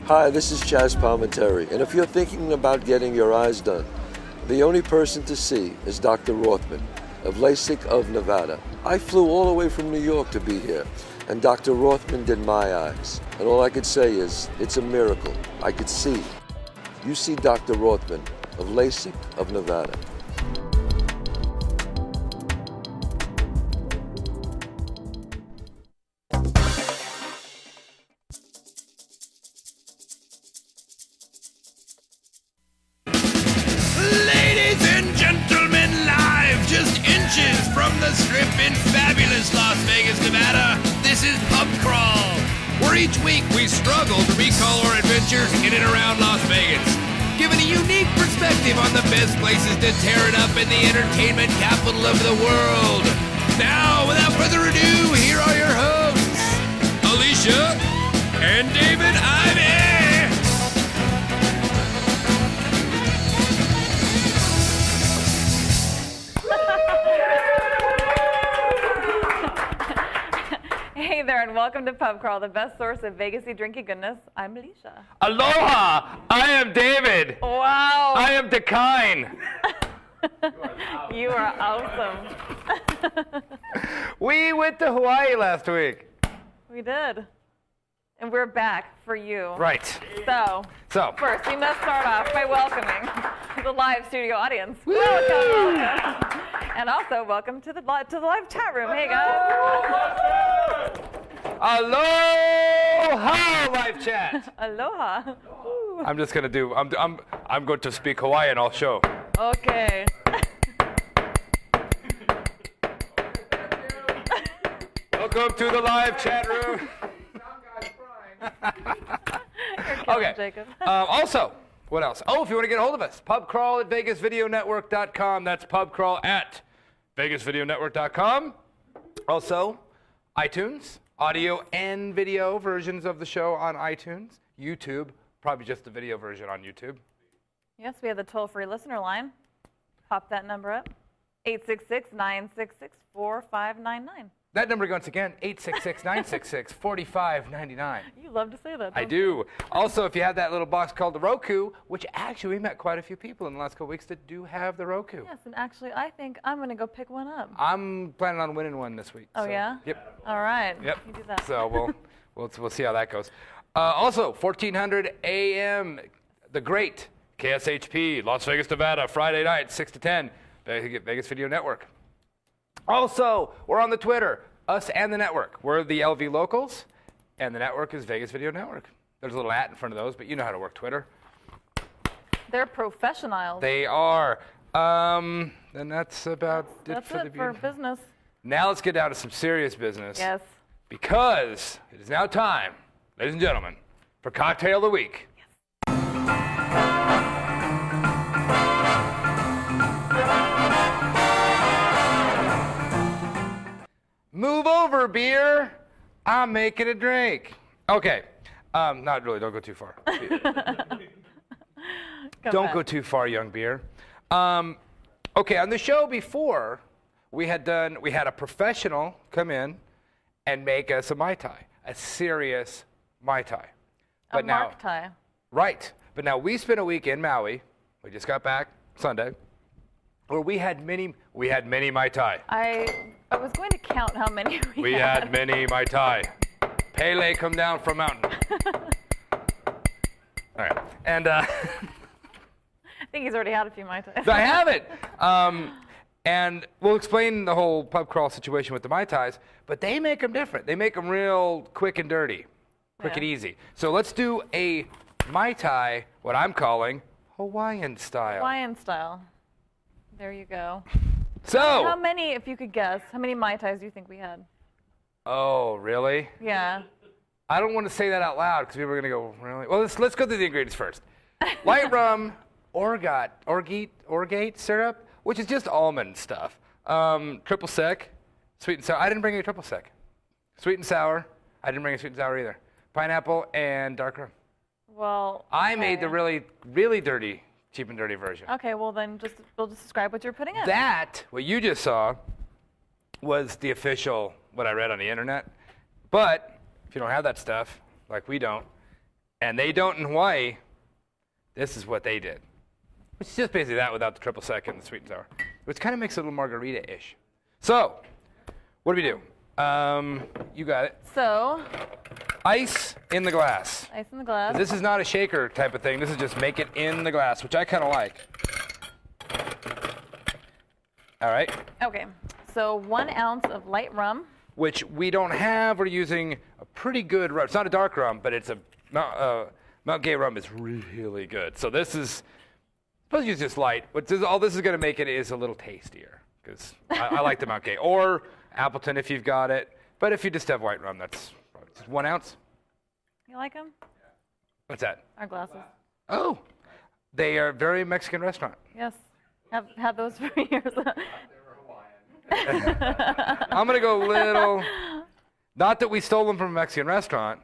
Hi, this is Chaz Palminteri, and if you're thinking about getting your eyes done, the only person to see is Dr. Rothman of LASIK of Nevada. I flew all the way from New York to be here, and Dr. Rothman did my eyes. And all I could say is, it's a miracle. I could see. You see Dr. Rothman of LASIK of Nevada. From the Strip in fabulous Las Vegas, Nevada, this is Pub Crawl, where each week we struggle to recall our adventures in and around Las Vegas, giving a unique perspective on the best places to tear it up in the entertainment capital of the world. Now, without further ado, here are your hosts, Alicia and David Ivey. Hey there, and welcome to Pub Crawl, the best source of Vegas-y drinky goodness. I'm Alicia. Aloha! I am David. Wow. I am Dekine. You are awesome. We went to Hawaii last week. We did. And we're back for you. Right. So first, we must start off by welcoming the live studio audience. Woo! Welcome. And also, welcome to the live chat room. Hey, guys. Aloha, live chat. Aloha. I'm just gonna do. I'm going to speak Hawaiian all show. Okay. Welcome to the live chat room. Okay. Jacob. Also, what else? Oh, if you want to get a hold of us, pubcrawl at vegasvideonetwork.com. That's pubcrawl at vegasvideonetwork.com. Also, iTunes, audio and video versions of the show on iTunes. YouTube, probably just the video version on YouTube. Yes, we have the toll-free listener line. Pop that number up. 866-966-4599. That number once again, 866-966-4599. You love to say that. I do. Also, if you have that little box called the Roku, which actually we met quite a few people in the last couple weeks that do have the Roku. Yes, and actually I think I'm going to go pick one up. I'm planning on winning one this week. Oh, so. yeah? Yep. All right. Yep. You do that. So we'll see how that goes. Also, 1400 a.m., the great KSHP, Las Vegas, Nevada, Friday night, 6 to 10, Vegas Video Network. Also, we're on the Twitter, us and the network. We're the LV Locals, and the network is Vegas Video Network. There's a little @ in front of those, but you know how to work Twitter. They're professionals. They are. And that's about it for the for business. Now let's get down to some serious business. Yes. Because it is now time, ladies and gentlemen, for Cocktail of the Week. Move over, beer. I'm making a drink. Okay. Not really. Don't go too far. Don't go too far, young beer. Okay, on the show before, we had a professional come in and make us a Mai Tai, a serious Mai Tai. But a Mark Tai. Right. But now we spent a week in Maui. We just got back Sunday, where we had many Mai Tai. I was going to count how many we had. We had many Mai Tai. Pele come down from mountain. All right. And I think he's already had a few Mai Tais. I have it. And we'll explain the whole pub crawl situation with the Mai Tais, but they make them different. They make them real quick and dirty, quick and easy. So let's do a Mai Tai, what I'm calling Hawaiian style. Hawaiian style. There you go. So how many, if you could guess, how many Mai Tais do you think we had? Oh, really? Yeah. I don't want to say that out loud because people are going to go, really? Well, let's go through the ingredients first. Light rum, orgeat syrup, which is just almond stuff. Triple sec, sweet and sour. I didn't bring any triple sec. Sweet and sour. I didn't bring a sweet and sour either. Pineapple and dark rum. Well, I made the really, really dirty, cheap and dirty version. Okay, well then we'll just describe what you're putting in. That, what you just saw, was the official, what I read on the internet. But if you don't have that stuff, like we don't, and they don't in Hawaii, this is what they did. Which is just basically that without the triple sec and the sweet and sour. Which kind of makes it a little margarita-ish. So, what do we do? You got it. So, Ice in the glass. ice in the glass. This is not a shaker type of thing. This is just make it in the glass, which I kind of like. All right. Okay. So 1 ounce of light rum. Which we don't have. We're using a pretty good rum. It's not a dark rum, but it's a Mount Gay rum is really good. So this is supposed to use just light. All this is going to make it is a little tastier because I like the Mount Gay or Appleton if you've got it. But if you just have white rum, that's just 1 ounce. You like them? What's that? Our glasses. Oh, they are very Mexican restaurant. Yes. Have had those for years. I'm going to go a little, not that we stole them from a Mexican restaurant.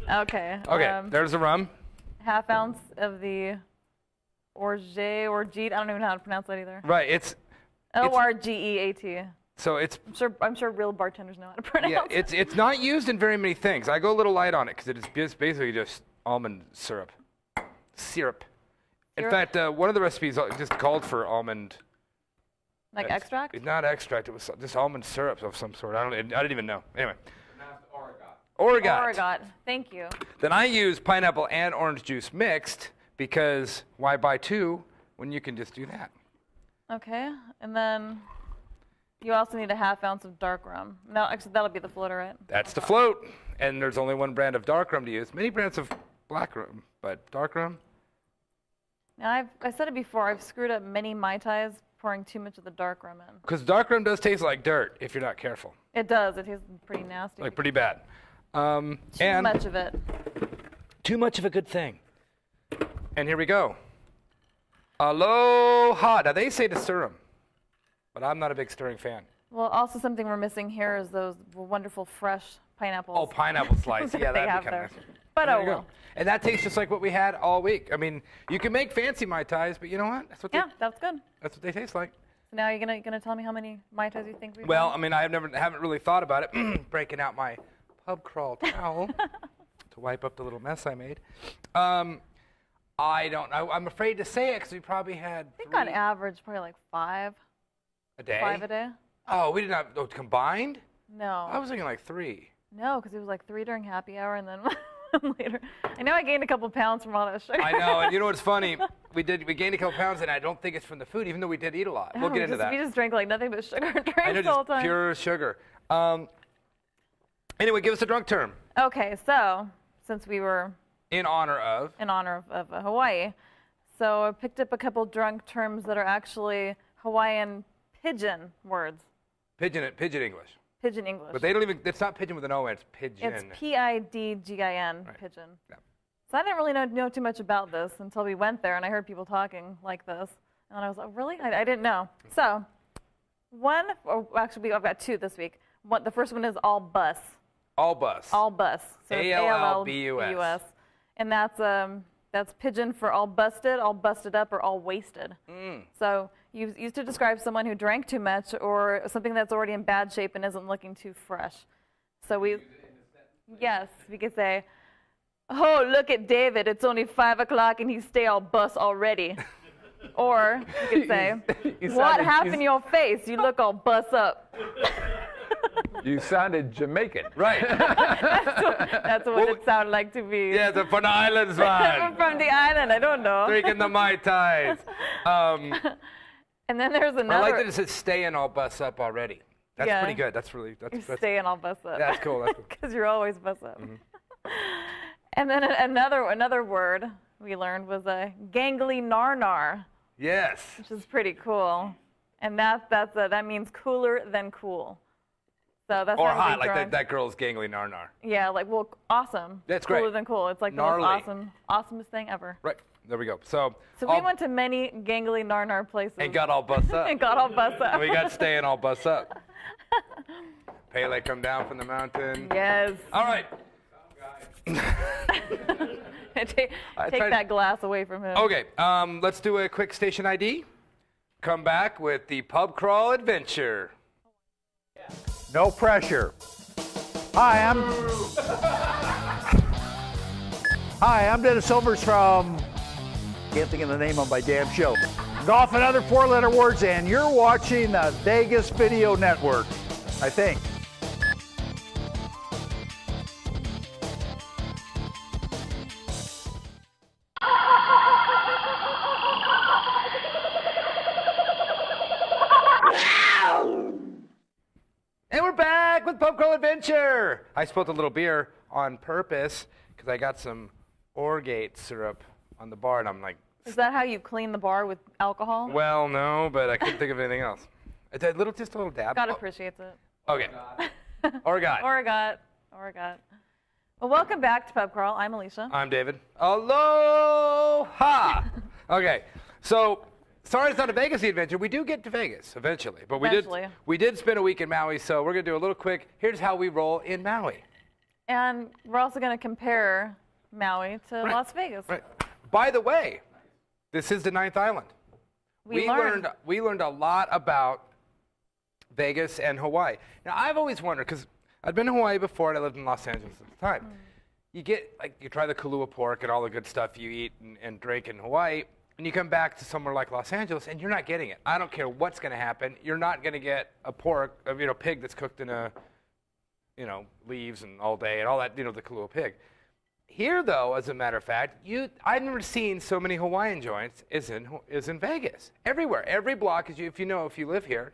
Okay. Okay, there's the rum. Half ounce of the orgeat. I don't even know how to pronounce that either. Right, it's O-R-G-E-A-T. so it's I'm sure real bartenders know how to pronounce yeah, it. it's not used in very many things. I go a little light on it because it is basically just almond syrup. In fact, one of the recipes just called for almond. Like extract? Not extract. It was just almond syrup of some sort. I didn't even know. Anyway. Oregot. Thank you. Then I use pineapple and orange juice mixed because why buy two when you can just do that? Okay. And then you also need a half ounce of dark rum. No, actually, that'll be the floater, right? That's the float. And there's only one brand of dark rum to use. Many brands of black rum, but dark rum. Now, I said it before. I've screwed up many Mai Tais pouring too much of the dark rum in. Because dark rum does taste like dirt if you're not careful. It does. It tastes pretty nasty. Like pretty bad. Too much of it. Too much of a good thing. And here we go. Aloha. Now they say to stir them, but I'm not a big stirring fan. Well, also something we're missing here is those wonderful fresh pineapples. Oh, pineapple slice. Yeah, they that'd have be kind there. of nice. But There oh you go. well. And that tastes just like what we had all week. I mean, you can make fancy Mai Tais, but you know what? Yeah, that's good. That's what they taste like. So now you're gonna tell me how many Mai Tais you think we've Well, done? I mean, haven't really thought about it. Breaking out my pub crawl towel to wipe up the little mess I made. I don't know. I'm afraid to say it because we probably had I think on average, probably like 5. a day. 5 a day? Oh, we didn't have combined? No. I was thinking like 3. No, because it was like 3 during happy hour and then later. I know I gained a couple pounds from all that sugar. I know, and you know what's funny? We gained a couple pounds, and I don't think it's from the food, even though we did eat a lot. We'll get into that. We just drank like nothing but sugar drinks I know, the whole just time. pure sugar. Anyway, give us a drunk term. Okay, so since we were In honor of. of Hawaii, so I picked up a couple drunk terms that are actually Hawaiian pidgin words. Pidgin English. Pidgin English. But they don't even, it's not pigeon with an O, it's pigeon. It's P-I-D-G-I-N, Right. pidgin. Yeah. So I didn't really know too much about this until we went there and I heard people talking like this. And I was like, really? I didn't know. So I've got 2 this week. The first one is all bus. All bus. All bus. So it's A-L-L-B-U-S. And that's pidgin for all busted up, or all wasted. So you used to describe someone who drank too much or something that's already in bad shape and isn't looking too fresh. So we could say, oh, look at David. It's only 5 o'clock and he's stay all bus already. Or you could say, what happened to your face? You look all bus up. You sounded Jamaican. Right. That's what it sounded like to me. Yeah, from the islands, man. From the island, I don't know. Drinking the Mai Tais. And then there's another. I like that it says staying all bus up already. That's Yeah. pretty good. That's really, that's Staying all bus up. That's cool. That's cool. Because you're always bus up. And then another word we learned was a Ganglynarnar, Yes. which is pretty cool. And that means cooler than cool. So that's Or how we hot, like drunk. that girl's Ganglynarnar. Yeah, like, well, awesome. That's Cooler great. than cool. It's like Gnarly. the most awesomest thing ever. Right. There we go. So So we went to many Ganglynarnar places. and got all bus up. and got all bus up. And we got staying all bus up. Pele come down from the mountain. Yes. All right. Take tried- that glass away from him. Okay. Let's do a quick station ID. Come back with the pub crawl adventure. No pressure. Hi, I'm Dennis Silvers from, can't think of the name of my damn show, Golf and Other Four-Letter Words, and you're watching the Vegas Video Network, I think. And we're back with Pub Crawl Adventure. I spilled a little beer on purpose because I got some Orgate syrup on the bar, and I'm like... Is that how you clean the bar with alcohol? Well, no, but I couldn't think of anything else. It's just a little dab. God appreciates it. Okay. Orgot. Orgot. Well, welcome back to Pub Crawl. I'm Alicia. I'm David. Aloha! Okay, so... Sorry it's not a Vegas adventure. We do get to Vegas eventually. But we did spend a week in Maui, so we're going to do a little quick, here's how we roll in Maui. And we're also going to compare Maui to Las Vegas. Right. By the way, this is the 9th island. We learned a lot about Vegas and Hawaii. Now, I've always wondered, because I'd been to Hawaii before and I lived in Los Angeles at the time. You try the Kahlua pork and all the good stuff you eat and drink in Hawaii. And you come back to somewhere like Los Angeles, and you're not getting it. I don't care what's going to happen. You're not going to get a pig that's cooked in leaves and all day and all that, the Kahlua pig. Here, though, as a matter of fact, I've never seen so many Hawaiian joints as in Vegas. Everywhere, every block, if you live here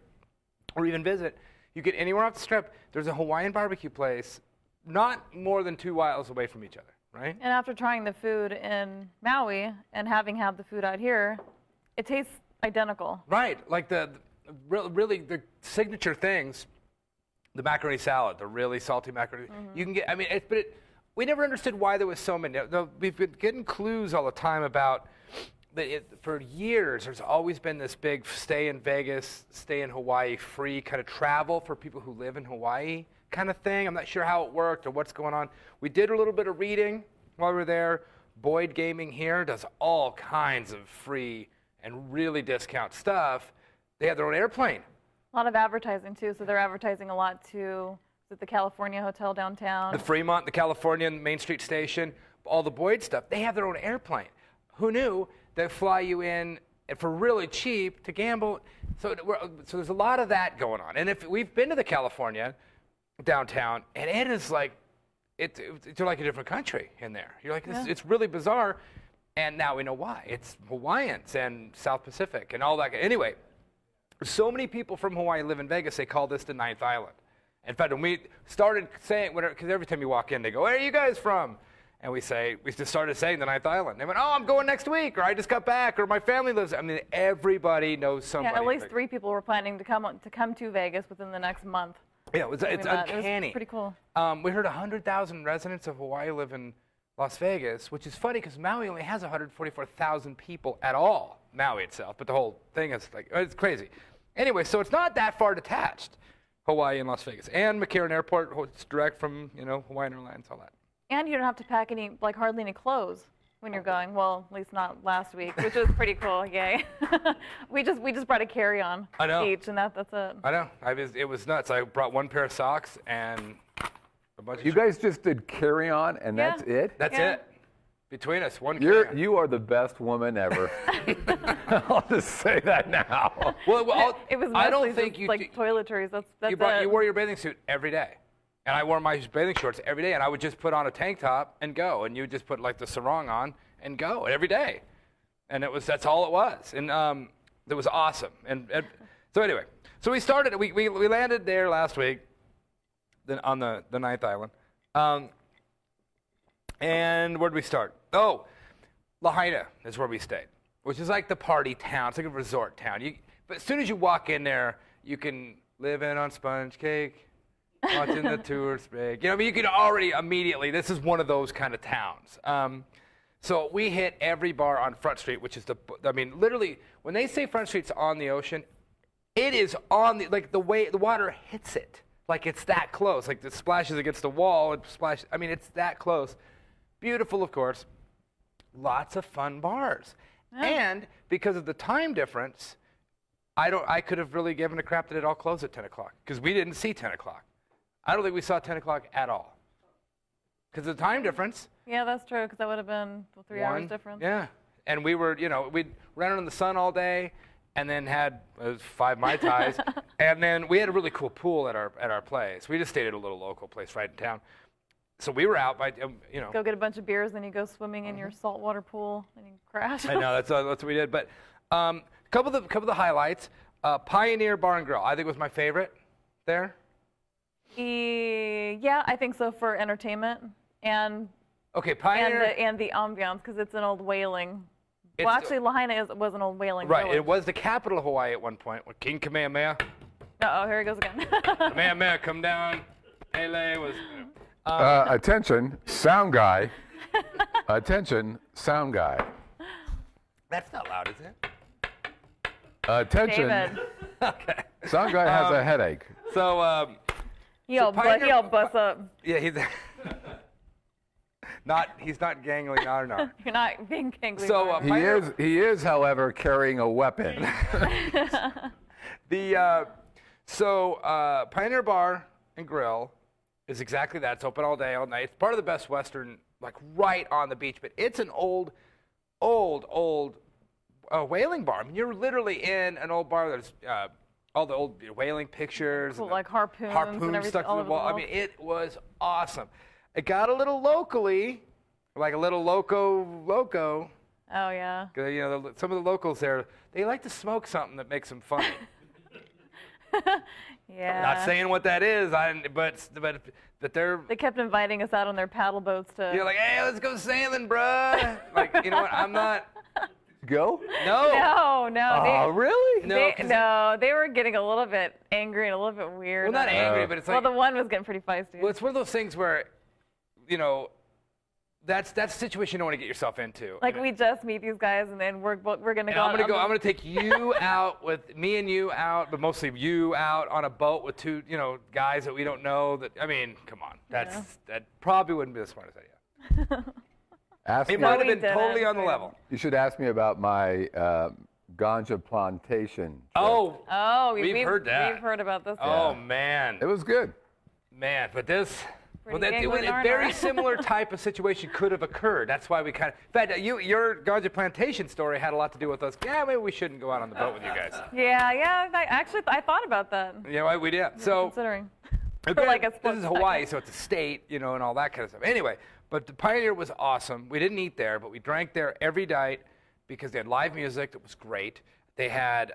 or even visit, you get anywhere off the Strip. There's a Hawaiian barbecue place, not more than 2 miles away from each other. Right? And after trying the food in Maui and having had the food out here, it tastes identical. Right. Like the signature things, the macaroni salad, the really salty macaroni. You can get, we never understood why there was so many. We've been getting clues all the time about for years, there's always been this big stay in Vegas, stay in Hawaii, free kind of travel for people who live in Hawaii kind of thing. I'm not sure how it worked or what's going on. We did a little bit of reading while we were there. Boyd Gaming here does all kinds of free and really discount stuff. They have their own airplane. A lot of advertising, too. So they're advertising a lot to the California Hotel downtown. The Fremont, the California Main Street Station, all the Boyd stuff. They have their own airplane. Who knew? They fly you in for really cheap to gamble. So there's a lot of that going on. And if we've been to the California downtown, and it is like it's like a different country in there. You're like, it's really bizarre, and now we know why. It's Hawaiians and South Pacific and all that. Anyway, so many people from Hawaii live in Vegas, they call this the 9th island. In fact, when we started saying, because every time you walk in, they go, where are you guys from? And we just started saying the 9th island. They went, oh, I'm going next week, or I just got back, or my family lives. I mean, everybody knows somebody. Yeah, at least 3 people were planning to come to Vegas within the next month. Yeah, it's uncanny. It was pretty cool. We heard 100,000 residents of Hawaii live in Las Vegas, which is funny because Maui only has 144,000 people at all, Maui itself, but the whole thing is it's crazy. Anyway, so it's not that far detached, Hawaii and Las Vegas. And McCarran Airport, it's direct from, Hawaiian Airlines, all that. And you don't have to pack hardly any clothes when you're going. Well, at least not last week, which was pretty cool. Yay! we just brought a carry-on each, and that's it. I know. It was nuts. I brought 1 pair of socks and a bunch. You guys just did carry-on, and that's it. That's it. Between us, one carry-on. You are the best woman ever. I'll just say that now. Well, it was I don't mostly think just, like toiletries. That's you wore your bathing suit every day. And I wore my bathing shorts every day, and I would just put on a tank top and go, and you would just put the sarong on and go every day, and that's all it was, and it was awesome. And so anyway, so we started. We landed there last week, on the 9th island, and where did we start? Oh, Lahaina is where we stayed, which is like the party town. It's like a resort town. But as soon as you walk in there, you can live in on sponge cake. Watching the tours big. You could already immediately, this is one of those kind of towns. So we hit every bar on Front Street, which is literally, when they say Front Street's on the ocean, it is on the way the water hits it. Like it's that close. Like it splashes against the wall, it's that close. Beautiful, of course. Lots of fun bars. Yeah. And because of the time difference, I could have really given a crap that it all closed at 10 o'clock because we didn't see 10 o'clock. I don't think we saw 10 o'clock at all. Because of the time difference. Yeah, that's true, because that would have been 3 hours difference. Yeah. And we were, we'd run in the sun all day and then had 5 Mai Tais. And then we had a really cool pool at our place. We just stayed at a little local place right in town. So we were out by, Go get a bunch of beers, then you go swimming in your saltwater pool, and you crash. I know, that's what we did. But couple of the highlights. Pioneer Bar and Grill, I think was my favorite there. Yeah, I think so, for entertainment. And Okay, Pioneer. and the ambiance, because it's an old whaling. Well, actually, Lahaina was an old whaling Right, village. it was the capital of Hawaii at one point. With King Kamehameha. Uh-oh, here he goes again. Kamehameha, come down. Pele was. Attention, sound guy. Attention, sound guy. That's not loud, is it? Attention, David. Okay. sound guy has a headache. So, He'll bust up. yeah, he's not Ganglynarnar. You're not being kingly. So, He is, however, carrying a weapon. Pioneer Bar and Grill is exactly that. It's open all day, all night. It's part of the Best Western, like right on the beach. But it's an old whaling bar. I mean, you're literally in an old bar. There's all the old whaling pictures, Cool, and like harpoons and everything stuck to all the over the wall. I wall. mean, it was awesome. It got a little locally, like a little loco. Oh, yeah. Some of the locals there, they like to smoke something that makes them funny. Yeah. Not saying what that is, but they're. They kept inviting us out on their paddle boats to. You're like, hey, let's go sailing, bruh. Like, you know what? I'm not. Go? No. No. Oh, really? They were getting a little bit angry and a little bit weird. Well, not angry, but it's like. Well, the one was getting pretty feisty. Well, it's one of those things where, that's a situation you don't want to get yourself into. Like, we just meet these guys, and then we're gonna And go. I'm gonna take you out with me and you out, but mostly you out on a boat with 2, guys that we don't know. Come on, that probably wouldn't be the smartest idea. It might have been totally on the level. You should ask me about my ganja plantation trip. Oh, we've heard that. We've heard about this. Oh man, It was good. man, but this. Well, a Ganglynarnar. very similar type of situation could have occurred. That's why we kind of. In fact, your ganja plantation story had a lot to do with us. Yeah, maybe we shouldn't go out on the boat with you guys. Yeah. I thought about that. Yeah, we did. So Considering. again, like a this split is Hawaii, second. so it's a state, and all that kind of stuff. Anyway, but the Pioneer was awesome. We didn't eat there, but we drank there every night because they had live music that was great. They had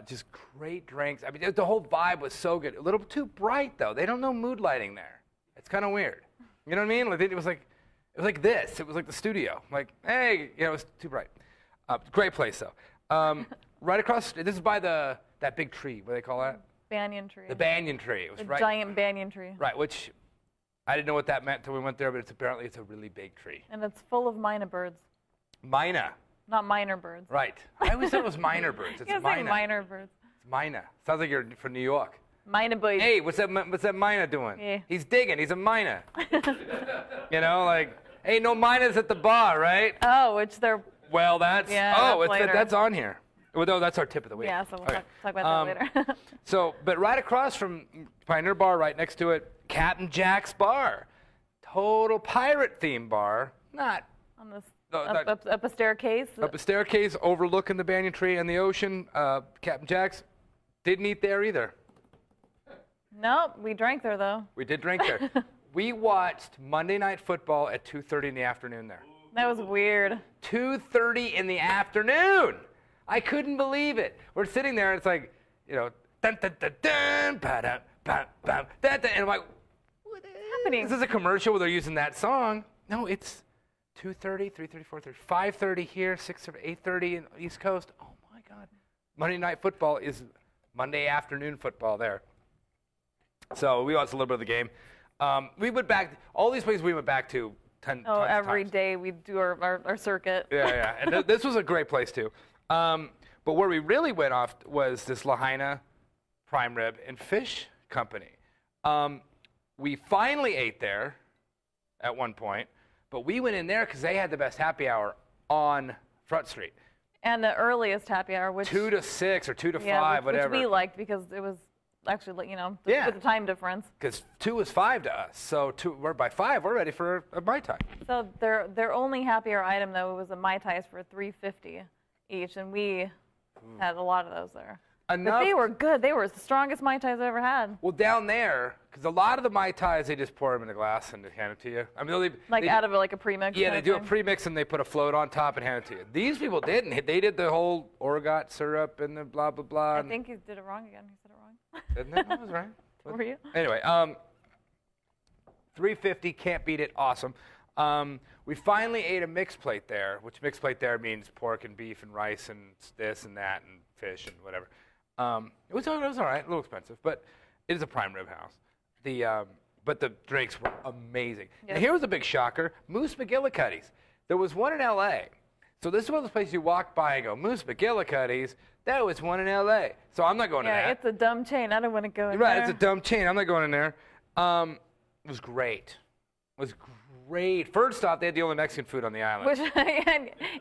just great drinks. I mean, the whole vibe was so good. A little too bright though. They don't know mood lighting there. It's kind of weird. You know what I mean? Like, it was like this. It was like the studio. Like, hey, it was too bright. Great place though. Right across. This is by that big tree. What do they call that? Banyan tree. The banyan tree. It was The right. giant banyan tree. Right, which I didn't know what that meant until we went there, but apparently it's a really big tree. And it's full of minor birds. Mina. Not minor birds. Right. I always thought it was minor birds. It's You like Mina. minor birds. It's Mina. Sounds like you're from New York. Minor boys. Hey, what's that Mina doing? Yeah. He's digging. He's a Mina. Hey, no Minas at the bar, right? Oh, which they're. Well, that's. Yeah, oh, that's later. that's on here. Well, no, that's our tip of the week. Yeah, so we'll Okay. talk about that later. But right across from Pioneer Bar, right next to it, Captain Jack's Bar. Total pirate theme bar. Not On this. No, Up a staircase. up a staircase overlooking the banyan tree and the ocean. Captain Jack's. Didn't eat there either. Nope, we drank there though. We did drink there. We watched Monday Night Football at 2:30 in the afternoon there. That was weird. 2:30 in the afternoon. I couldn't believe it. We're sitting there and it's like, dun dun dun dun, ba-dum, bam, bam, dun, dun, and I'm like, what is happening? Is this a commercial where they're using that song? No, it's 2:30, 3:30, 4:30, 5:30 here, 6:30, 8:30 in the East Coast. Oh my God. Monday Night Football is Monday afternoon football there. So we watched a little bit of the game. We went back, all these places we went back to 10 Oh, tons of every times. day we do our circuit. Yeah. And this was a great place too. But where we really went off was this Lahaina Prime Rib and Fish Company. We finally ate there at one point, but we went in there because they had the best happy hour on Front Street. And the earliest happy hour, which 2 to 6 or 2 to yeah, 5, which whatever. we liked because it was actually, Yeah. with the time difference. Because 2 is 5 to us. So we're by 5, we're ready for a Mai Tai. So their only happy hour item though was a Mai Tais for $3.50 each, and we had a lot of those there. Enough. But they were good. They were the strongest Mai Tais I've ever had. Well, down there, because a lot of the Mai Tais, they just pour them in a glass and hand it to you. I mean, they Out of like a premix. Yeah, kind they of do a thing. premix and they put a float on top and hand it to you. These people didn't. They did the whole orgeat syrup and the blah, blah, blah. I think he did it wrong again. He said it wrong. Didn't it? I was right. Were you? Anyway, $3.50, can't beat it. Awesome. We finally ate a mixed plate there, which mixed plate there means pork and beef and rice and this and that and fish and whatever. It was all right, a little expensive, but it is a prime rib house. But the drinks were amazing. Yes. And here was a big shocker: Moose McGillicuddy's. There was one in L.A. So this is one of those places you walk by and go, Moose McGillicuddy's. There was one in L.A. So I'm not going to that. Yeah, it's a dumb chain. I don't want to go in You're right, there. it's a dumb chain. I'm not going in there. It was great. It was great. First off, they had the only Mexican food on the island. Which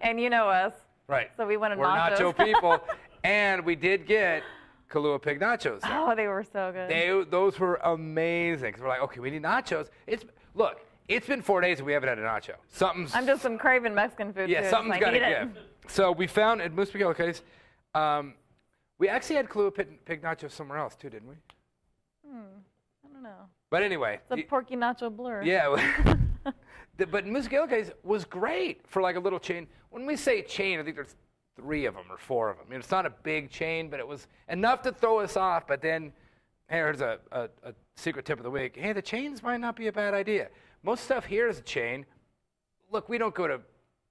and you know us. Right. So we wanted We're nachos. nacho people. And we did get Kahlua pig nachos. Oh, they were so good. Those were amazing. Because we're like, okay, we need nachos. Look, it's been 4 days and we haven't had a nacho. I'm craving Mexican food Yeah, too. something's got to to give. So we found at Moose McGillicuddy's, we actually had Kahlua pig nachos somewhere else too, didn't we? I don't know. But anyway. It's a porky nacho blur. Yeah. But Moose McGillicuddy's was great for like a little chain. When we say chain, I think there's 3 of them or 4 of them. I mean, it's not a big chain, but it was enough to throw us off. But then, here's a secret tip of the week. Hey, the chains might not be a bad idea. Most stuff here is a chain. Look, we don't go to,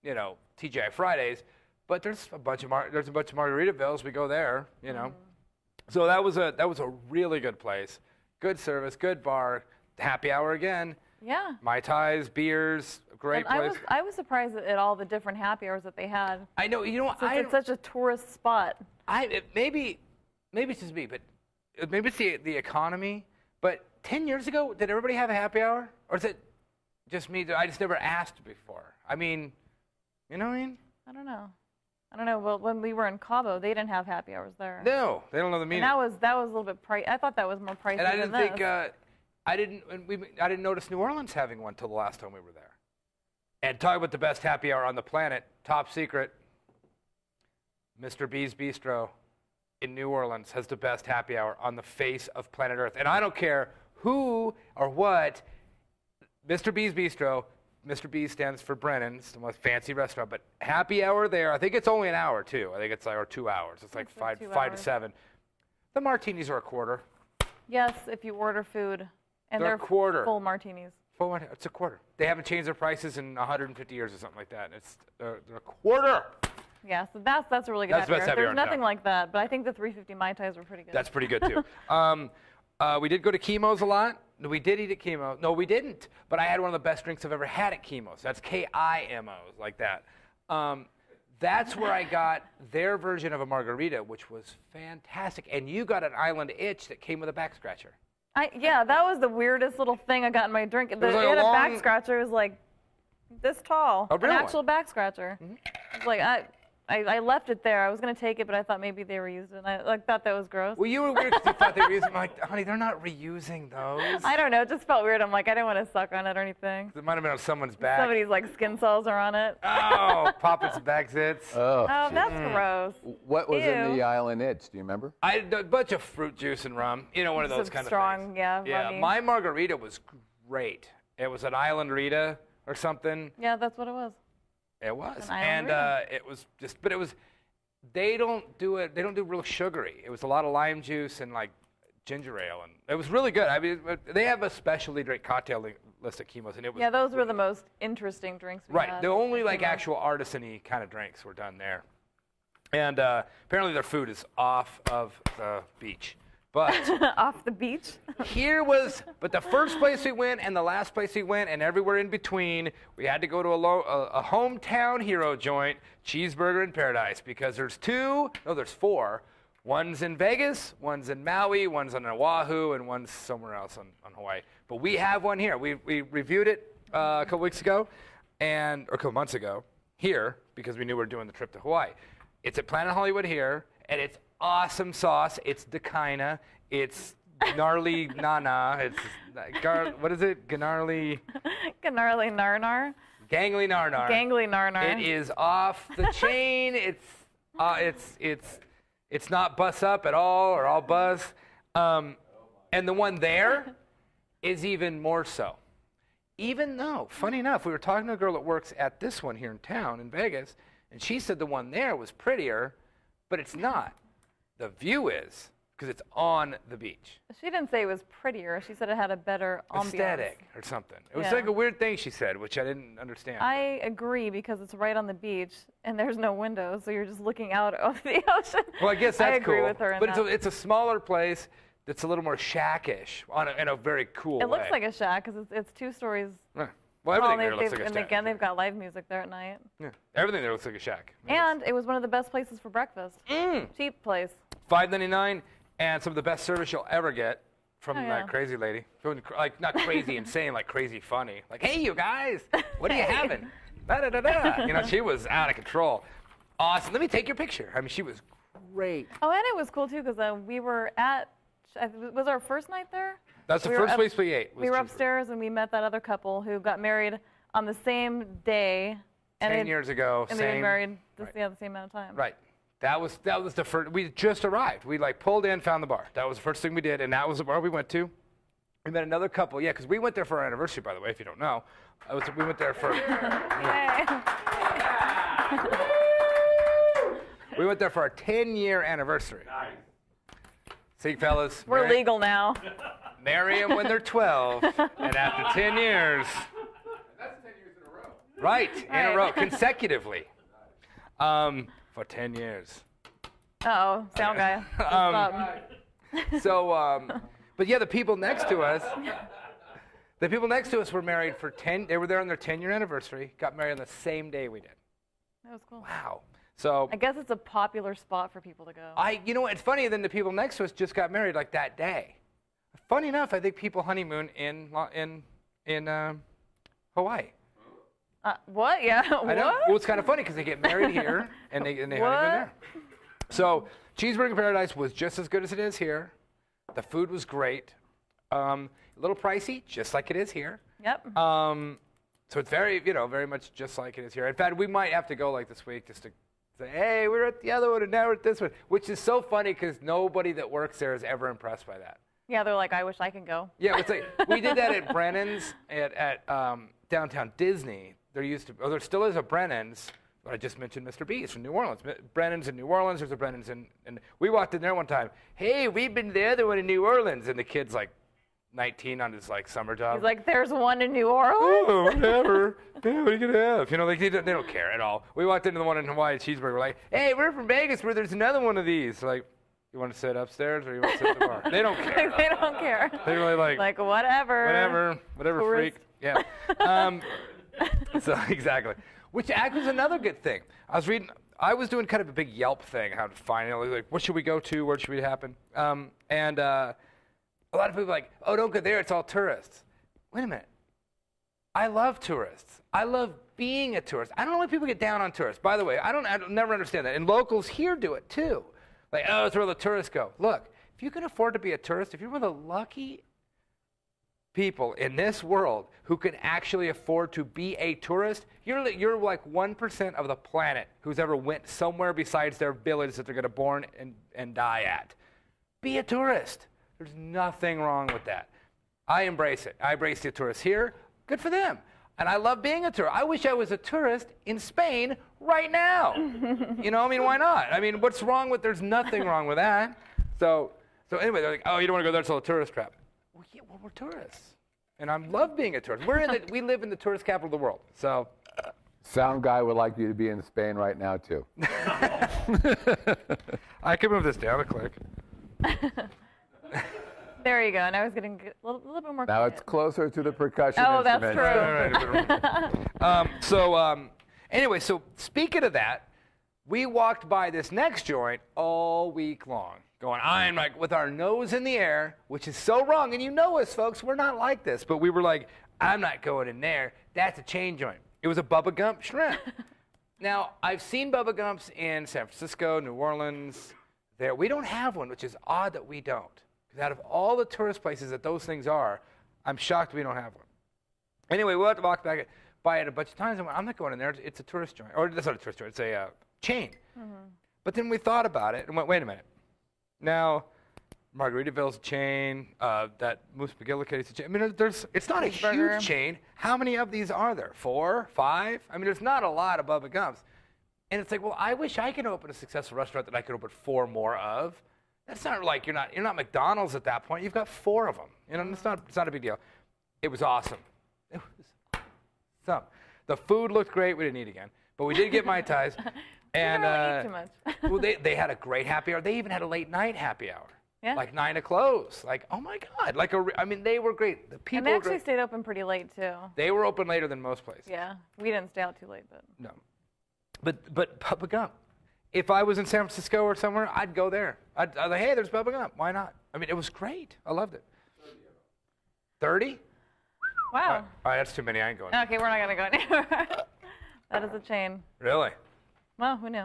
TGI Fridays, but there's a bunch of Margaritavilles. We go there, So that was a really good place. Good service, good bar, happy hour again. Yeah. Mai Tais, beers, great And place. I was surprised at all the different happy hours that they had. I know, Since it's such a tourist spot. Maybe it's just me, but maybe it's the economy. But 10 years ago, did everybody have a happy hour? Or is it just me? I just never asked before. I mean, you know what I mean? I don't know. Well, when we were in Cabo, they didn't have happy hours there. No, they don't know the meaning. And that was a little bit pricey. I thought that was more pricey And I than didn't this. think I didn't notice New Orleans having one till the last time we were there. And talking about the best happy hour on the planet, top secret, Mr. B's Bistro in New Orleans has the best happy hour on the face of planet Earth. And I don't care who or what, Mr. B's Bistro, Mr. B stands for Brennan's, the most fancy restaurant, but happy hour there, I think it's only an hour too. I think it's like, or 2 hours. It's like 5 to 7. The martinis are a quarter. Yes, if you order food. And They're they're a quarter. full martinis. It's a quarter. They haven't changed their prices in 150 years or something like that. They're a quarter. Yeah, so that's a really good That's the best happy hour There's in nothing town. like that, but I think the 350 Mai Tais were pretty good. That's pretty good too. We did go to Chemo's a lot. We did eat at Chemo. No, we didn't. But I had one of the best drinks I've ever had at Chemo's. That's K-I-M-O's, like that. That's where I got their version of a margarita, which was fantastic. And you got an island itch that came with a back scratcher. Yeah, that was the weirdest little thing I got in my drink. It was like had a a back long- scratcher. It was like this tall. A real An one? actual back scratcher. It's like I left it there. I was going to take it, but I thought maybe they were using it. I thought that was gross. Well, you were weird because you thought they were using. I'm like, honey, they're not reusing those. I don't know. It just felt weird. I'm like, I didn't want to suck on it or anything. It might have been on someone's back. Somebody's like skin cells are on it. Oh, popping some back zits. Oh, that's gross. What was in Ew. the island itch? Do you remember? I had a bunch of fruit juice and rum. One of those Some kind strong, of things. yeah, rummy. My margarita was great. It was an island Rita or something. Yeah, that's what it was. It was, An island and it was just. But it was. They don't do it. They don't do real sugary. It was a lot of lime juice and like ginger ale, and it was really good. I mean, they have a specialty drink cocktail list at Chemo's, and it was. Yeah, those were the most interesting drinks we right. had. The only like Chemo's. actual artisan-y kind of drinks were done there, and apparently their food is off of the beach. But Off the beach. but the first place we went and the last place we went and everywhere in between, we had to go to a hometown hero joint, Cheeseburger in Paradise, because there's 4. One's in Vegas, one's in Maui, one's on Oahu, and one's somewhere else on Hawaii. But we have one here. We reviewed it a couple weeks ago, or a couple months ago, here, because we knew we were doing the trip to Hawaii. It's at Planet Hollywood here, and it's awesome sauce. It's Dakina. It's gnarly nana. It's what is it? Ganglynarnar. Ganglynarnar. Ganglynarnar. It is off the chain. It's not bus up at all or all buzz. And the one there is even more so. Even though, funny enough, we were talking to a girl that works at this one here in town in Vegas, and she said the one there was prettier, but it's not. The view is, because it's on the beach. She didn't say it was prettier. She said it had a better ambiance. Aesthetic or something. It was like a weird thing she said, which I didn't understand. I agree, because it's right on the beach and there's no windows, so you're just looking out over the ocean. Well, I guess that's I agree cool. with her in but that. it's a smaller place that's a little more shackish in a very cool way. It looks like a shack because it's 2 stories. Well, everything there looks like a and shack. again, they've got live music there at night. Yeah. Everything there looks like a shack. And it was one of the best places for breakfast. Cheap place. $5.99 and some of the best service you'll ever get from that crazy lady. Like, not crazy insane, like crazy funny. Like, hey, you guys, what are you having? Da-da-da-da. You know, she was out of control. Awesome. Let me take your picture. I mean, she was great. Oh, and it was cool, too, because we were at, was our first night there? That's the first place we ate. We were upstairs, and we met that other couple who got married on the same day. 10 years ago. And they've been married the same amount of time. Right. That was the first. We just arrived. We pulled in, found the bar. That was the first thing we did, and that was the bar we went to. We met another couple. Yeah, because we went there for our anniversary, by the way, if you don't know. We went there for. We went there for our 10-year anniversary. Nice. See, fellas. We're legal now. Marry them when they're 12, and after 10 years. That's 10 years in a row. Right, in a row, consecutively. For 10 years. Uh-oh, sound guy. But yeah, the people next to us were married for 10, they were there on their 10-year anniversary, got married on the same day we did. That was cool. Wow. So I guess it's a popular spot for people to go. You know what, it's funny, then the people next to us just got married like that day. Funny enough, I think people honeymoon in Hawaii. What? Yeah. What? I know. Well, it's kind of funny because they get married here and they honeymoon there. So Cheeseburger Paradise was just as good as it is here. The food was great. A little pricey, just like it is here. Yep. So it's very much just like it is here. In fact, we might have to go like this week just to say, hey, we're at the other one and now we're at this one, which is so funny because nobody that works there is ever impressed by that. Yeah, they're like, I wish I could go. Yeah, it's like we did that at Brennan's at downtown Disney. There still is a Brennan's. I just mentioned Mr. B's from New Orleans. Brennan's in New Orleans. There's a Brennan's and we walked in there one time. Hey, we've been to the other one in New Orleans, and the kid's like 19 on his summer job. He's like, there's one in New Orleans. Oh, whatever. Yeah, what are you gonna have? You know, like they don't care at all. We walked into the one in Hawaii Cheeseburger. We're like, hey, we're from Vegas, where there's another one of these. Like, you want to sit upstairs or you want to sit at the bar? They don't care. They don't care. They really like whatever. Whatever, freak. Yeah. So exactly. Which actually is another good thing. I was doing kind of a big Yelp thing, how to find, like, what should we go to? Where should we happen? And a lot of people are like, oh, don't go there. It's all tourists. Wait a minute. I love tourists. I love being a tourist. I don't know why people get down on tourists. By the way, I never understand that. And locals here do it too. Like, oh, it's where the tourists go. Look, if you can afford to be a tourist, if you're one of the lucky people in this world who can actually afford to be a tourist, you're like 1% of the planet who's ever went somewhere besides their village that they're going to born and die at. Be a tourist. There's nothing wrong with that. I embrace it. I embrace the tourists here. Good for them. And I love being a tourist. I wish I was a tourist in Spain right now. You know, I mean, why not? I mean, what's wrong with, there's nothing wrong with that. So anyway, they're like, oh, you don't want to go there, it's all a tourist trap. Well, yeah, well, we're tourists. And I love being a tourist. We live in the tourist capital of the world. So, Sound guy would like you to be in Spain right now, too. I can move this down a click. There you go. Now it's getting a little bit more Now quiet. it's closer to the percussion instrument. That's true. Anyway, so speaking of that, we walked by this next joint all week long, going, I'm like, with our nose in the air, which is so wrong. And you know us, folks, we're not like this. But we were like, I'm not going in there. That's a chain joint. It was a Bubba Gump shrimp. Now, I've seen Bubba Gumps in San Francisco, New Orleans. There, we don't have one, which is odd that we don't. Because out of all the tourist places that those things are, I'm shocked we don't have one. Anyway, we'll have to walk back by it a bunch of times. And I'm not going in there. It's a tourist joint. Or that's not a tourist joint. It's a chain. But then we thought about it and went, wait a minute. Now, Margaritaville's a chain. That Moose McGillicuddy's a chain. I mean, it's not a huge chain. How many of these are there? 4, 5? I mean, there's not a lot of Bubba Gumps. And it's like, well, I wish I could open a successful restaurant that I could open 4 more of. That's not like you're not McDonald's at that point. You've got 4 of them. You know, it's not a big deal. It was awesome. It was awesome. The food looked great. We didn't eat again, but we did get Mai Tais. And really eat too much. well, they had a great happy hour. They even had a late night happy hour. Yeah. Like 9 to close. Like, oh my God. I mean, they were great. The people And they were actually great. stayed open pretty late too. They were open later than most places. Yeah, we didn't stay out too late, but. No. But Bubba Gump. If I was in San Francisco or somewhere, I'd go there. I'd like, hey, there's Bubba Gump. Why not? I mean, it was great. I loved it. 30? Wow. All right, that's too many. I ain't going. Okay, we're not gonna go anywhere. That is a chain. Really? Well, who knew?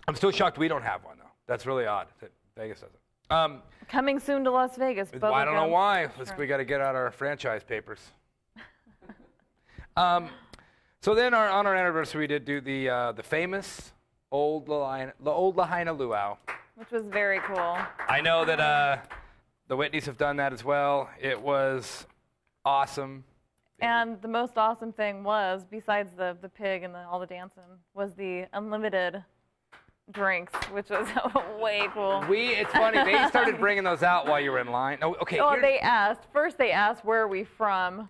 I'm still shocked we don't have one, though. That's really odd that Vegas doesn't. Coming soon to Las Vegas. I don't know why. Sure. We got to get out our franchise papers. So then on our anniversary, we did do the famous old Lahaina Luau. Which was very cool. I know that the Whitneys have done that as well. It was awesome. And the most awesome thing was, besides the pig and all the dancing, was the unlimited drinks, which was way cool. It's funny. They started bringing those out while you were in line. Oh, okay. Oh, first they asked where are we from,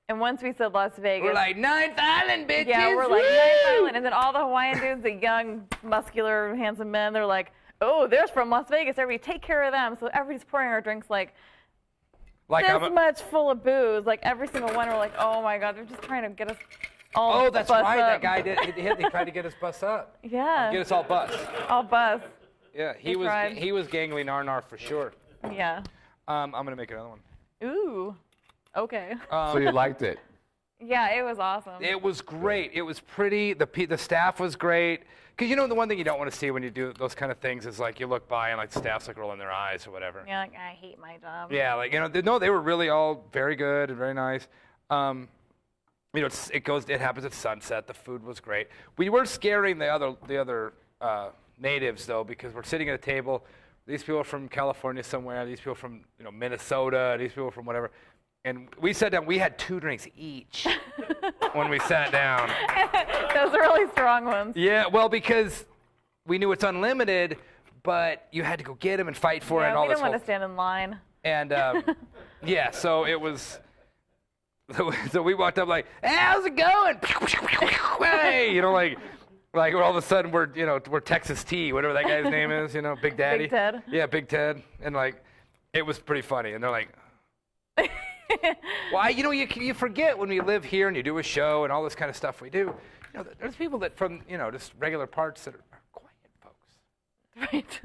and once we said Las Vegas, We're like, Ninth Island, bitches. yeah, we're like woo! Ninth Island, and then all the Hawaiian dudes, the young, muscular, handsome men, they're like, oh, they're from Las Vegas. Everybody take care of them. So everybody's pouring our drinks like this much full of booze. Like every single one, we're like, oh my God, they're just trying to get us all. Oh, that's bust right. up. That guy did. He tried to get us bust up. Yeah. Get us all bust. All buzz. Yeah, he was Ganglynarnar for sure. Yeah. I'm gonna make another one. Ooh. Okay. So you liked it? Yeah, it was awesome. It was great. It was pretty. The staff was great. Because you know the one thing you don't want to see when you do those kind of things is like you look by and like the staff's like rolling their eyes or whatever. You're like, I hate my job. Yeah, like they were really all very good and very nice. It happens at sunset. The food was great. We were scaring the other natives though, because we're sitting at a table. These people are from California somewhere. These people from Minnesota. These people from whatever. And we sat down. We had 2 drinks each when we sat down. Those are really strong ones. Yeah, well, because we knew it's unlimited, but you had to go get them and fight for it and all we this didn't want to stand in line. And yeah, so it was. So we walked up like, hey, how's it going? Hey, like all of a sudden we're Texas T, whatever that guy's name is, Big Daddy. Big Ted. Yeah, Big Ted, and like, it was pretty funny. And they're like, well, you forget when we live here and you do a show and all this kind of stuff we do. There's people that from just regular parts that are quiet folks. Right.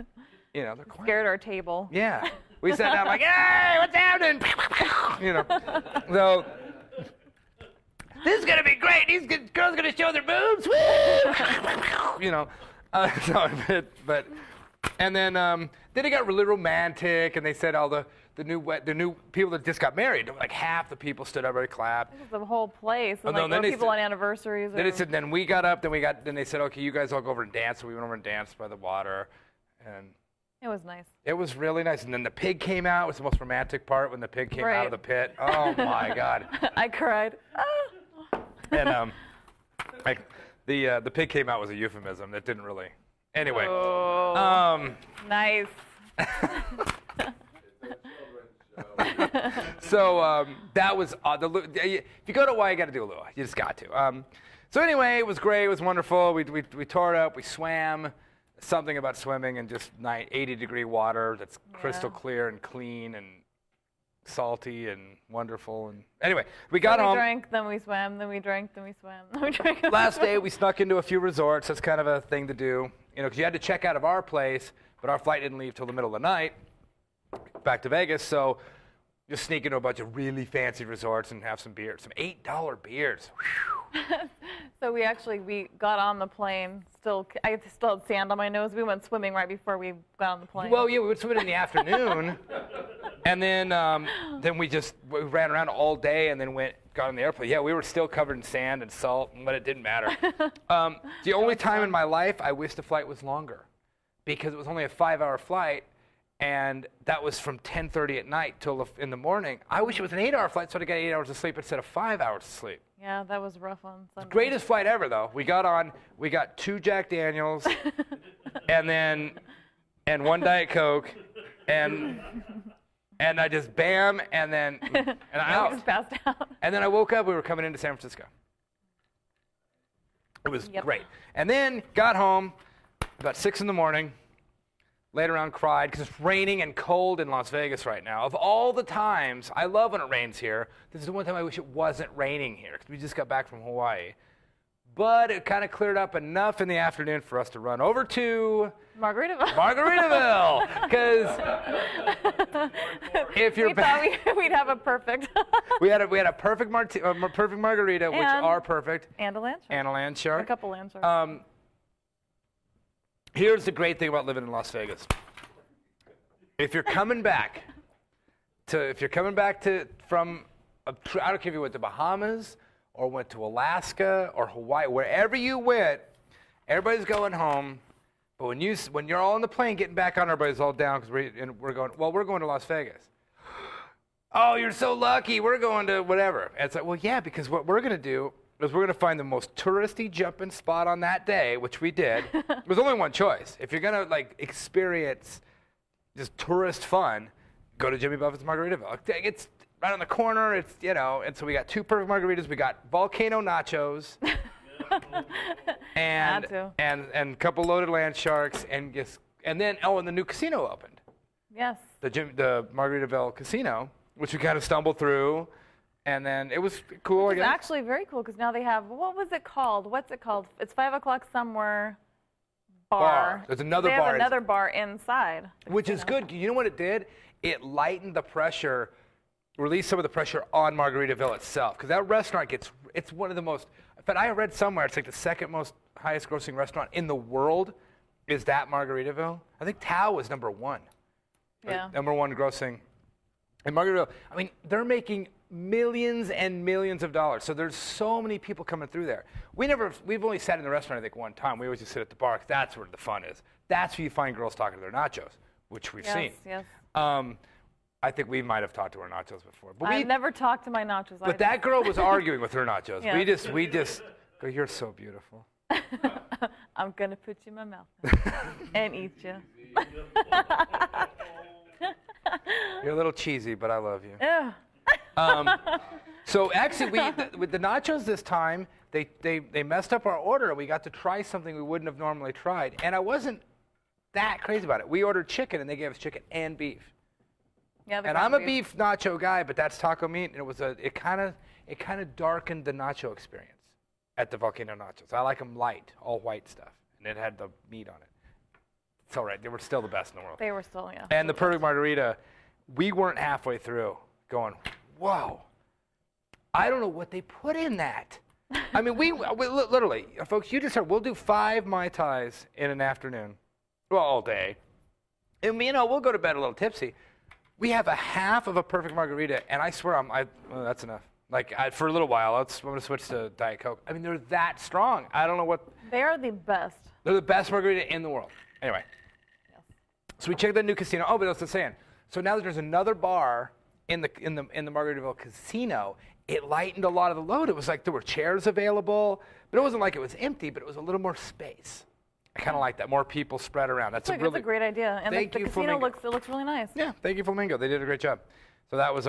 They're quiet. Scared our table. Yeah. We sat down like, hey, what's happening? So this is gonna be great. These girls are gonna show their boobs. Woo! But and then it got really romantic, and they said all the new people that just got married, like half the people stood up and clapped. This is the whole place. And then they people said- on anniversaries. Then we got up. Then they said, okay, you guys all go over and dance. So we went over and danced by the water, and It was nice. it was really nice. And then the pig came out. It was the most romantic part when the pig came out Right. of the pit. Oh my God. I cried. And the pig came out was a euphemism. That didn't really. Anyway. Oh, nice. So that was if you go to Hawaii, you got to do Aloha. You just got to. So anyway, it was great. It was wonderful. We tore it up. We swam. Something about swimming in just 80-degree water that's crystal clear and clean and salty and wonderful. And anyway, we got home. We drank, then we swam, then we drank, then we swam, then we drank. Last day, we snuck into a few resorts. That's kind of a thing to do, because you had to check out of our place, but our flight didn't leave till the middle of the night back to Vegas. So just sneak into a bunch of really fancy resorts and have some beers, some $8 beers. So we got on the plane. I still had sand on my nose. We went swimming right before we got on the plane. Well, yeah, we would swim in the afternoon. And then we ran around all day and then got on the airplane. Yeah, we were still covered in sand and salt, but it didn't matter. The only time in my life I wish the flight was longer, because it was only a 5-hour flight, and that was from 10:30 at night till in the morning. I wish it was an 8-hour flight so I got 8 hours of sleep instead of 5 hours of sleep. Yeah, that was rough on Sunday. Greatest flight ever, though. We got 2 Jack Daniels, and 1 Diet Coke, and I just bam, and I just passed out. And then I woke up. We were coming into San Francisco. It was great. And then got home about 6 in the morning. Laid around, cried, because it's raining and cold in Las Vegas right now. Of all the times, I love when it rains here. This is the one time I wish it wasn't raining here, because we just got back from Hawaii. But it kind of cleared up enough in the afternoon for us to run over to Margaritaville, because if you're we thought we'd have a perfect. we had a perfect perfect margarita, which are perfect, and a land shark. And a land shark. A couple land sharks. Here's the great thing about living in Las Vegas. If you're coming back from, I don't care if you went to Bahamas or went to Alaska or Hawaii, wherever you went, everybody's going home. But when you're all on the plane getting back on, everybody's all down because we're going to Las Vegas. Oh, you're so lucky. We're going to whatever. And it's like, well, yeah, because what we're going to do is we're going to find the most touristy jumping spot on that day, which we did. There's only one choice. If you're going to experience just tourist fun, go to Jimmy Buffett's Margaritaville. It's right on the corner. It's and so we got 2 perfect margaritas. We got volcano nachos, and a couple loaded land sharks, and then and the new casino opened. Yes. The Margaritaville Casino, which we kind of stumbled through. And then it was cool, I guess. It's actually very cool, because now they have, what was it called? What's it called? It's 5 o'clock somewhere bar. There's another bar. They have another bar inside. Which is good. You know what it did? It lightened the pressure, released some of the pressure on Margaritaville itself. Because that restaurant it's one of the most, in fact, I read somewhere, it's like the second most highest grossing restaurant in the world is that Margaritaville. I think Tao was number 1. Yeah. Number 1 grossing. And Margaritaville, I mean, they're making millions and millions of dollars. So there's so many people coming through there. We've only sat in the restaurant, I think, one time. We always just sit at the bar, 'cause that's where the fun is. That's where you find girls talking to their nachos, which we've seen. Yes. I think we might have talked to our nachos before. But I've never talked to my nachos. But that girl was arguing with her nachos. Yeah. We just go, you're so beautiful. I'm going to put you in my mouth and eat you. You're a little cheesy, but I love you. Yeah. So actually, with the nachos this time, they messed up our order, and we got to try something we wouldn't have normally tried. And I wasn't that crazy about it. We ordered chicken, and they gave us chicken and beef. Yeah, and I'm a beef nacho guy, but that's taco meat, and it kind of darkened the nacho experience at the Volcano Nachos. I like them light, all white stuff, and it had the meat on it. It's all right. They were still the best in the world. They were still, yeah. And the perfect margarita, we weren't halfway through going, whoa, I don't know what they put in that. I mean, we literally, folks, you just heard, we'll do 5 Mai Tais in an afternoon, well, all day. And, we'll go to bed a little tipsy. We have a half of a perfect margarita, and I swear, that's enough. For a little while, I'm going to switch to Diet Coke. I mean, they're that strong. I don't know what. They are the best. They're the best margarita in the world. Anyway. Yes. So we checked the new casino. Oh, but that's the saying. So now that there's another bar in the Margaritaville Casino, it lightened a lot of the load. It was like there were chairs available, but it wasn't like it was empty, but it was a little more space. I kind of like that. More people spread around. That's a great idea. And the casino looks really nice. Yeah, thank you, Flamingo. They did a great job. So that was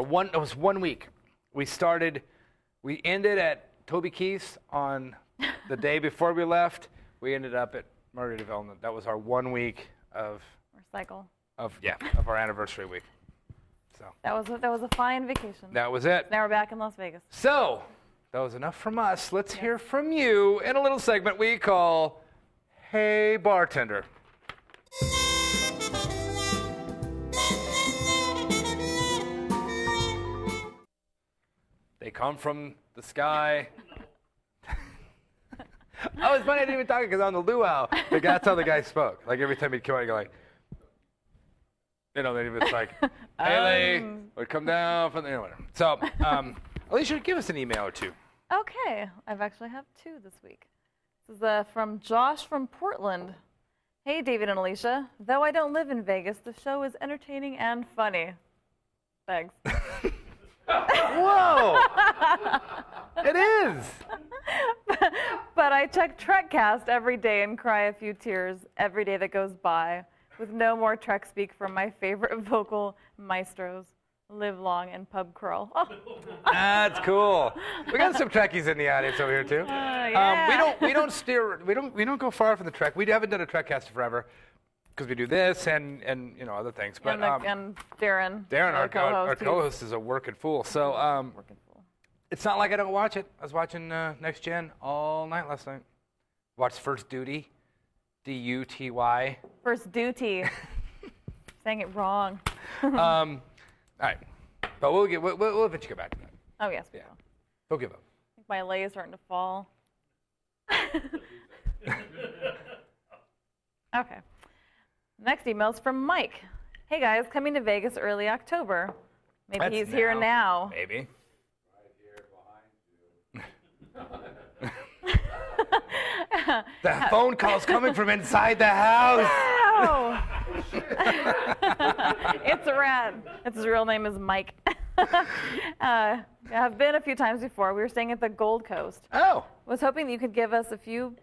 one. It was 1 week. We ended at Toby Keith's on the day before we left. We ended up at Margaritaville. And that was our 1 week of our anniversary week. So that was a fine vacation. That was it. Now we're back in Las Vegas. So that was enough from us. Let's hear from you in a little segment we call Hey Bartender. They come from the sky. Oh, it's funny I didn't even talk because on the luau, that's how the guy spoke. Like every time he'd come out, he'd go like, You know, then it's like, Haley, would come down from the, whatever. So, Alicia, give us an email or two. Okay, I've actually have 2 this week. This is from Josh from Portland. Hey, David and Alicia. Though I don't live in Vegas, the show is entertaining and funny. Thanks. Whoa! It is. But I check TrekCast every day and cry a few tears every day that goes by, with no more Trek speak from my favorite vocal maestros. Live long and pub crawl. Oh. That's cool. We got some Trekkies in the audience over here too. Yeah. We don't go far from the Trek. We haven't done a TrekCast forever because we do this and you know other things. But and Darren, our co-host, co-host is a working fool. So working fool. It's not like I don't watch it. I was watching Next Gen all night last night. Watched First Duty, D-U-T-Y. First Duty. Saying it wrong. All right, but we'll eventually get back to that. Oh yes. Yeah. Don't give up. I think my leg is starting to fall. Okay. Next email's from Mike. Hey guys, coming to Vegas early October. Maybe That's he's here now. Maybe. The phone call's coming from inside the house. Oh. It's a rat. His real name is Mike. I've been a few times before. We were staying at the Gold Coast. Oh. Was hoping that you could give us a few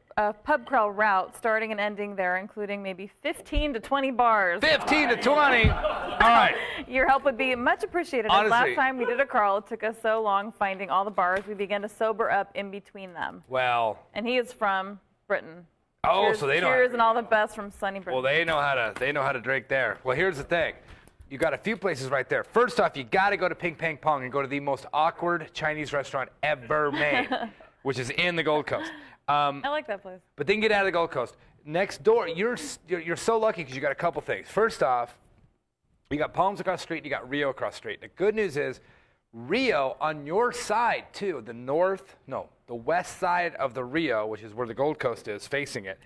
pub crawl routes starting and ending there, including maybe 15 to 20 bars. 15 to 20. All right. Your help would be much appreciated. Honestly. Last time we did a crawl, it took us so long finding all the bars, we began to sober up in between them. Well. And he is from Britain. Oh, cheers, so they know. Cheers and all the best from sunny Britain. Well, they know how to drink there. Well, here's the thing. You got a few places right there. First off, you got to go to Ping Pang Pong and go to the most awkward Chinese restaurant ever made, which is in the Gold Coast. I like that place. But then get out of the Gold Coast. Next door, you're so lucky because you got a couple things. First off, you got Palms across the street, and you got Rio across the street. The good news is Rio on your side too, the west side of the Rio, which is where the Gold Coast is, facing it,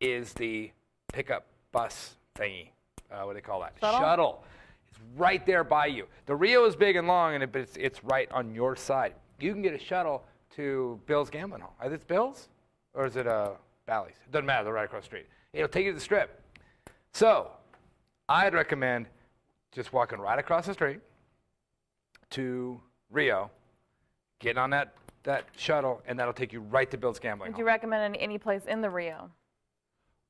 is the pickup bus thingy. What do they call that? Shuttle. It's right there by you. The Rio is big and long, but it's right on your side. You can get a shuttle to Bill's Gambling Hall. Is it Bill's or is it Bally's? It doesn't matter. They're right across the street. It'll take you to the Strip. So I'd recommend just walking right across the street to Rio, getting on that shuttle, and that'll take you right to Bill's Gambling Hall. Would you recommend any place in the Rio?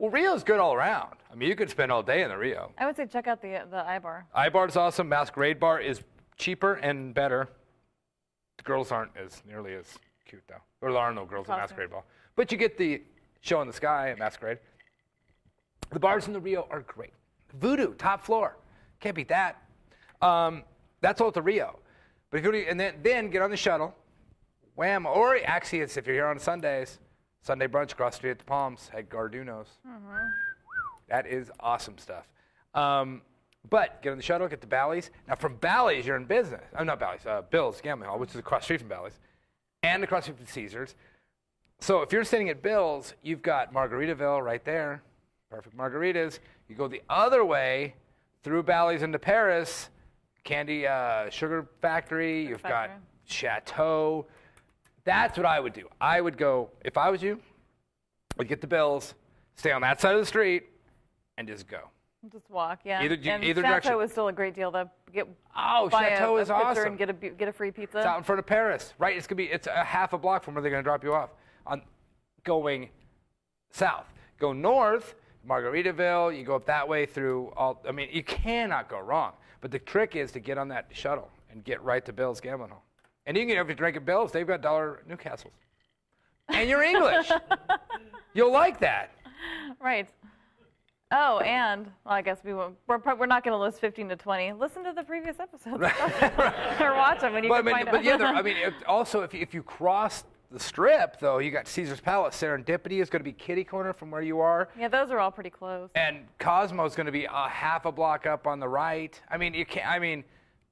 Well, Rio's good all around. I mean, you could spend all day in the Rio. I would say check out the iBar. iBar's awesome. Masquerade Bar is cheaper and better. The girls aren't nearly as cute, though. Or there are no girls at Masquerade Bar. But you get the show in the sky at Masquerade. The bars in the Rio are great. Voodoo, top floor. Can't beat that. That's all at the Rio. But if you and then get on the shuttle, wham, or actually, it's if you're here on Sundays, Sunday brunch across the street at the Palms at Garduno's. Mm-hmm. That is awesome stuff. But get on the shuttle, get to Bally's. Now from Bally's, you're in business. Not Bally's, Bill's Gambling Hall, which is across the street from Bally's, and across the street from Caesars. So if you're sitting at Bill's, you've got Margaritaville right there, perfect margaritas. You go the other way through Bally's into Paris, Candy Sugar Factory. You've got Chateau. That's what I would do. I would go, if I was you, I'd get the Bills, stay on that side of the street, and just go. Just walk, yeah. Either Chateau direction. is still a great deal to get. Chateau is awesome. And get a free pizza. It's out in front of Paris, right? It's a half a block from where they're going to drop you off. Going south, go north, Margaritaville. You go up that way through all. I mean, you cannot go wrong. But the trick is to get on that shuttle and get right to Bill's Gambling Hall. And you can get every drink at Bill's. They've got $1 Newcastles. And you're English. You'll like that. Right. Oh, and well, I guess we're not going to list 15 to 20. Listen to the previous episodes or watch them, and you can find out. But yeah, also if you cross the Strip, though, you got Caesar's Palace. Serendipity is going to be kitty corner from where you are. Yeah, those are all pretty close. And Cosmo is going to be a half a block up on the right. I mean, you can't. I mean,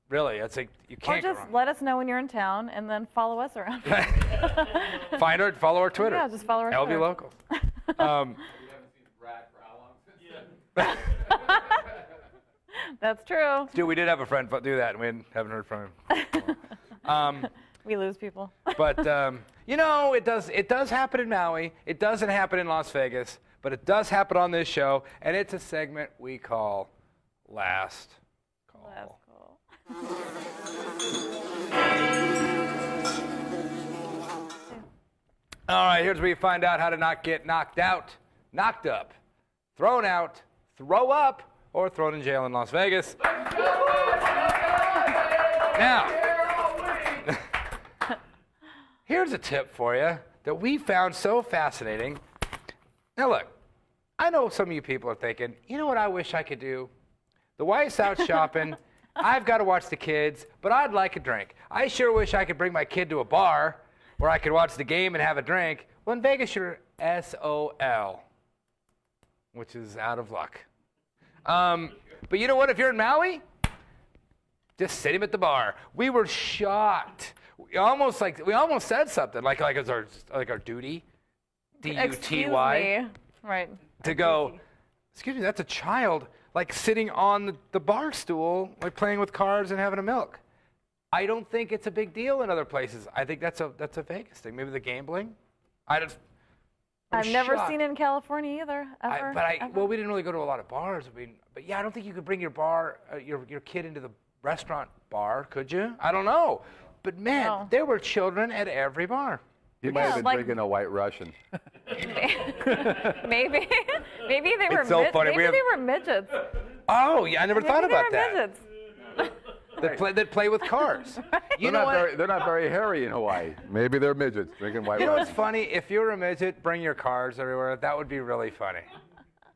really, it's like you can't. Or just let us know when you're in town, and then follow us around. Follow our Twitter. Yeah, just follow our LV Twitter. Locals. We haven't seen Brad for how long? That's true. Dude, we did have a friend do that, and we haven't heard from him. We lose people. But you know, it does happen in Maui. It doesn't happen in Las Vegas, but it does happen on this show, and it's a segment we call Last Call. Last call. All right, here's where you find out how to not get knocked out, knocked up, thrown out, throw up, or thrown in jail in Las Vegas. Now, here's a tip for you that we found so fascinating. Now look, I know some of you people are thinking, you know what I wish I could do? The wife's out shopping, I've got to watch the kids, but I'd like a drink. I sure wish I could bring my kid to a bar where I could watch the game and have a drink. Well, in Vegas, you're SOL, which is out of luck. But you know what? If you're in Maui, just sit him at the bar. We were shocked. We almost said something like it's our duty, DUTY, Excuse me. Right. to go. Excuse me, that's a child like sitting on the bar stool, like playing with cards and having a milk. I don't think it's a big deal in other places. I think that's a Vegas thing. Maybe the gambling. I've never seen it in California either. Ever. Well, we didn't really go to a lot of bars. But yeah, I don't think you could bring your kid into the restaurant bar, could you? I don't know. But man, No. there were children at every bar. You might have been like- drinking a White Russian. Maybe they were. It's so funny. Maybe they were midgets. Oh, yeah, I never thought Maybe about they were that. midgets. That play with cars. You know what? They're not very hairy in Hawaii. Maybe they're midgets drinking White You know what's Russian. funny? If you're a midget, bring your cars everywhere. That would be really funny.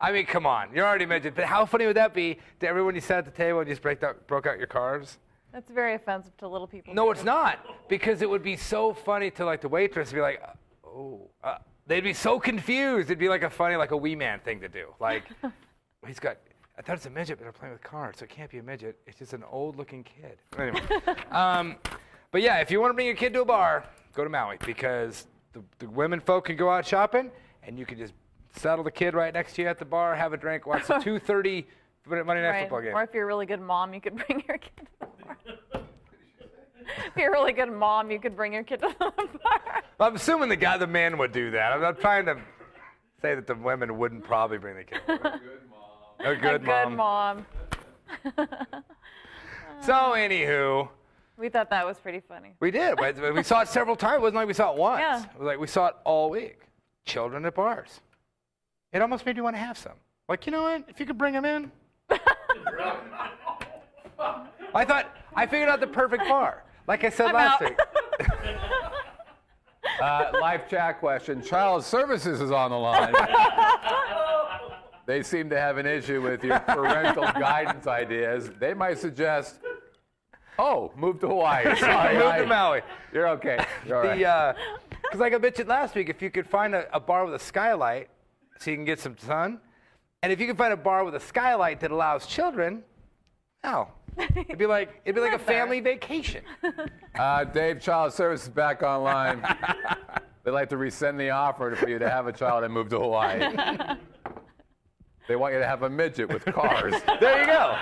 I mean, come on. You're already a midget. But how funny would that be to everyone you sat at the table and just broke out your cars? That's very offensive to little people. No, it's not. Because it would be so funny to like the waitress be like, they'd be so confused. It'd be like a wee man thing to do. Like, I thought it's a midget, but they're playing with cards, so it can't be a midget. It's just an old-looking kid. Anyway, but yeah, if you want to bring your kid to a bar, go to Maui because the women folk can go out shopping, and you can just saddle the kid right next to you at the bar, have a drink, watch the 2:30 Monday Night Football game. Or if you're a really good mom, you could bring your kid to the bar. If you're a really good mom, you could bring your kid to the bar. I'm assuming the man would do that. I'm not trying to say that the women wouldn't probably bring the kid. A good mom. So, anywho. We thought that was pretty funny. We did. We saw it several times. It wasn't like we saw it once. Yeah. It was like we saw it all week. Children at bars. It almost made you want to have some. Like, you know what? If you could bring them in. I figured out the perfect bar. Like I said I'm last out. week. Live chat question. Child Services is on the line. They seem to have an issue with your parental guidance ideas. They might suggest, move to Hawaii. Sorry, Move to Maui. You're okay. You're all right. Because like I mentioned last week, if you could find a bar with a skylight so you can get some sun, and if you could find a bar with a skylight that allows children, it'd be like a family vacation. Dave, Child Services is back online. They'd like to rescind the offer for you to have a child and move to Hawaii. They want you to have a midget with cars. There you go.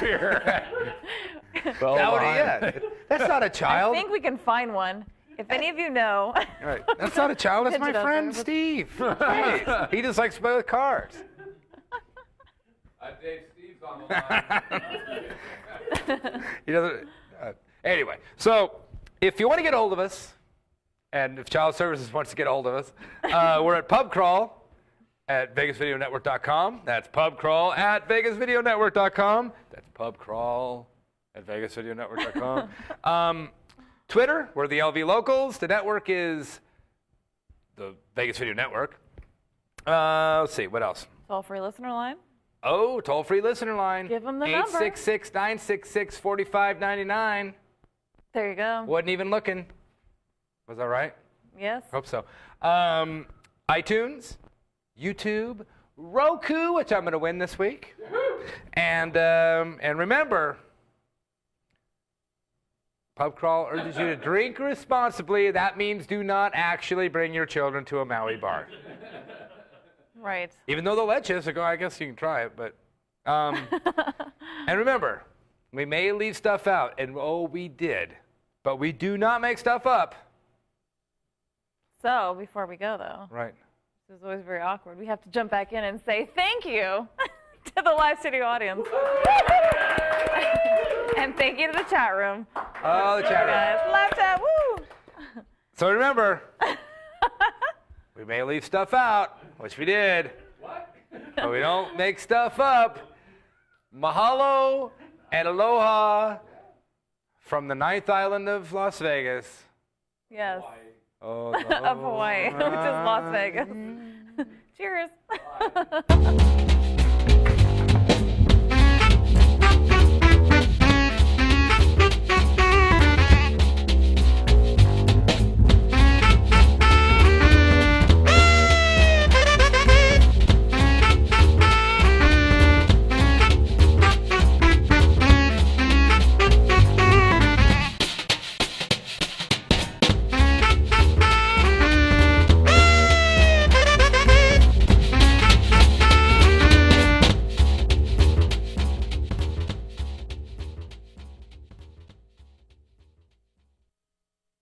Beer. Well, That's not a I child. think we can find one. If any of you know. All right. That's not a child. That's my Midget out friend there. Steve. Hey, he just likes to play with cards. Dave, Steve's on the line. He doesn't. Anyway, so if you want to get a hold of us, and if Child Services wants to get a hold of us, we're at Pub Crawl at VegasVideoNetwork.com. That's Pub Crawl at VegasVideoNetwork.com. That's Pub Crawl at VegasVideoNetwork.com. Twitter, we're the LV Locals. The network is the Vegas Video Network. Let's see, what else? Toll-free listener line. Oh, toll-free listener line. Give 'em the number. 866-966-4599. There you go. Wasn't even looking. Was that right? Yes. Hope so. iTunes, YouTube, Roku, which I'm going to win this week. And remember, Pub Crawl urges you to drink responsibly. That means do not actually bring your children to a Maui bar. Right. Even though they'll let you, so go, I guess you can try it. But And remember, we may leave stuff out, and oh, we did. But we do not make stuff up. So, before we go, though, Right. this is always very awkward. We have to jump back in and say thank you to the live studio audience. And thank you to the chat room. Oh, the chat room. Guys, live chat, woo! So remember, we may leave stuff out, which we did. What? But we don't make stuff up. Mahalo and aloha from the 9th island of Las Vegas. Yes. Oh, Of Hawaii, which is Las Vegas. Cheers.